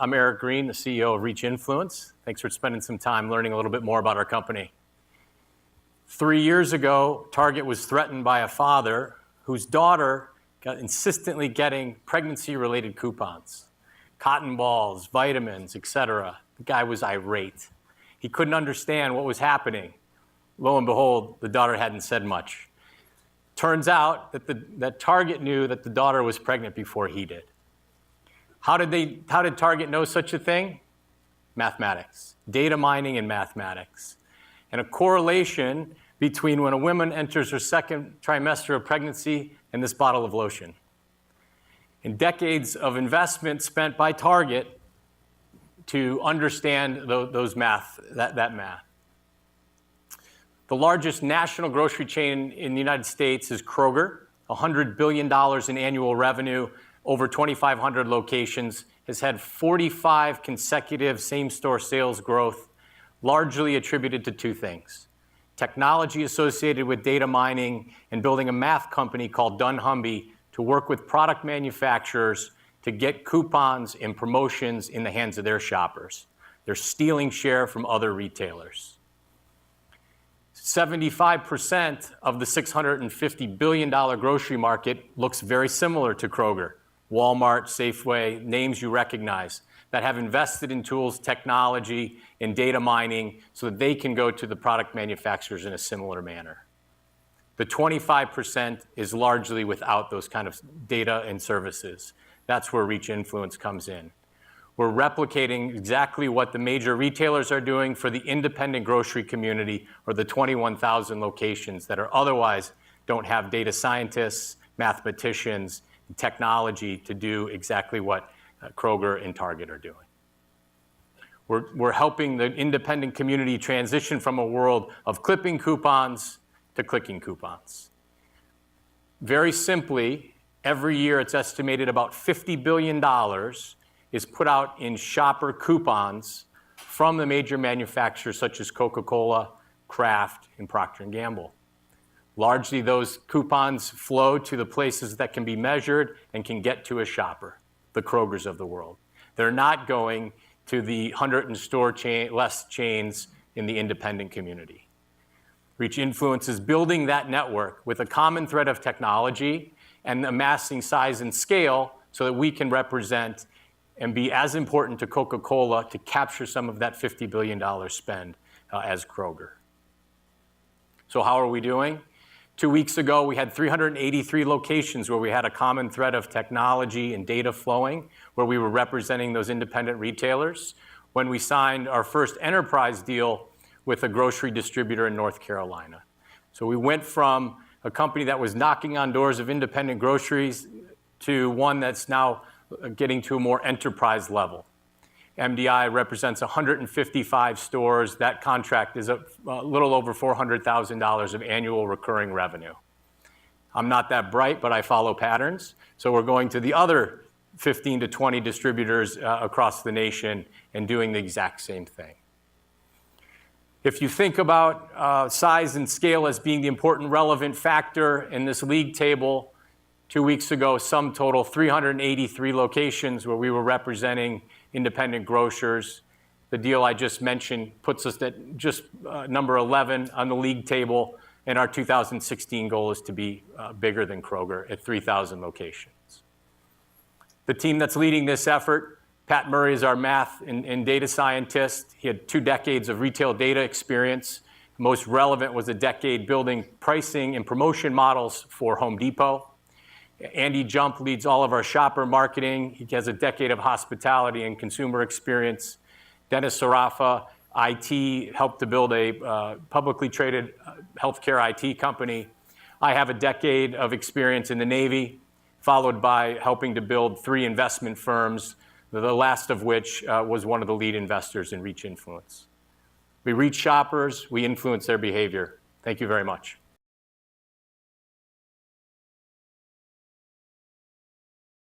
I'm Eric Green, the CEO of Reach Influence. Thanks for spending some time learning a little bit more about our company. 3 years ago, Target was threatened by a father whose daughter got insistently getting pregnancy-related coupons, cotton balls, vitamins, etc. The guy was irate. He couldn't understand what was happening. Lo and behold, the daughter hadn't said much. Turns out that Target knew that the daughter was pregnant before he did. How did Target know such a thing? Mathematics, data mining and mathematics. And a correlation between when a woman enters her second trimester of pregnancy and this bottle of lotion. And decades of investment spent by Target to understand that math. The largest national grocery chain in the United States is Kroger, $100 billion in annual revenue, over 2,500 locations, has had 45 consecutive same-store sales growth, largely attributed to two things: technology associated with data mining and building a math company called dunnhumby to work with product manufacturers to get coupons and promotions in the hands of their shoppers. They're stealing share from other retailers. 75% of the $650 billion grocery market looks very similar to Kroger, Walmart, Safeway, names you recognize, that have invested in tools, technology, and data mining so that they can go to the product manufacturers in a similar manner. The 25% is largely without those kind of data and services. That's where Reach Influence comes in. We're replicating exactly what the major retailers are doing for the independent grocery community, or the 21,000 locations that are otherwise don't have data scientists, mathematicians, and technology to do exactly what Kroger and Target are doing. We're helping the independent community transition from a world of clipping coupons to clicking coupons. Very simply, every year it's estimated about $50 billion is put out in shopper coupons from the major manufacturers such as Coca-Cola, Kraft, and Procter & Gamble. Largely those coupons flow to the places that can be measured and can get to a shopper, the Krogers of the world. They're not going to the 100 store less chains in the independent community. Reach Influence is building that network with a common thread of technology and amassing size and scale so that we can represent and be as important to Coca-Cola to capture some of that $50 billion spend as Kroger. So how are we doing? 2 weeks ago, we had 383 locations where we had a common thread of technology and data flowing, where we were representing those independent retailers, when we signed our first enterprise deal with a grocery distributor in North Carolina. So we went from a company that was knocking on doors of independent groceries to one that's now getting to a more enterprise level. MDI represents 155 stores. That contract is a little over $400,000 of annual recurring revenue. I'm not that bright, but I follow patterns. So we're going to the other 15 to 20 distributors across the nation and doing the exact same thing. If you think about size and scale as being the important relevant factor in this league table, 2 weeks ago, sum total 383 locations where we were representing independent grocers. The deal I just mentioned puts us at just number 11 on the league table, and our 2016 goal is to be bigger than Kroger at 3,000 locations. The team that's leading this effort, Pat Murray, is our math and data scientist. He had 2 decades of retail data experience. Most relevant was a decade building pricing and promotion models for Home Depot. Andy Jump leads all of our shopper marketing. He has a decade of hospitality and consumer experience. Dennis Sarafa, IT, helped to build a publicly traded healthcare IT company. I have a decade of experience in the Navy, followed by helping to build 3 investment firms, the last of which was one of the lead investors in Reach Influence. We reach shoppers, we influence their behavior. Thank you very much.